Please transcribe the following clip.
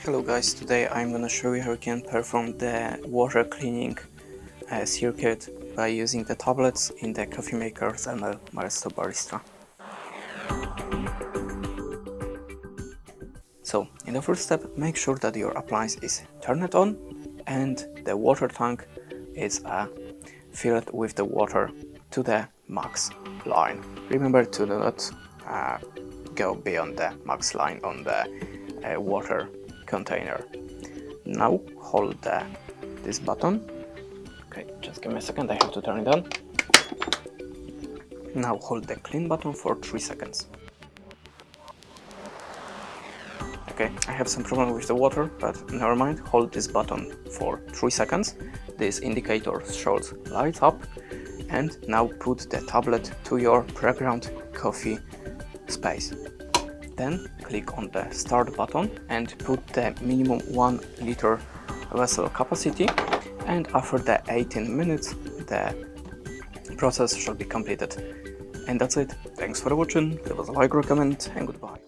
Hello guys, today I'm gonna show you how you can perform the water cleaning circuit by using the tablets in the coffee maker ZELMER Maestro Barista. So, in the first step, make sure that your appliance is turned on and the water tank is filled with the water to the max line. Remember to not go beyond the max line on the water container. Now hold this button. Okay, just give me a second, I have to turn it on. Now hold the clean button for 3 seconds. Okay, I have some problem with the water, but never mind, hold this button for 3 seconds. This indicator shows lights up, and now put the tablet to your pre-ground coffee space. Then click on the start button and put the minimum 1 liter vessel capacity, and after the 18 minutes the process should be completed. And that's it. Thanks for watching, leave us a like, comment, and goodbye.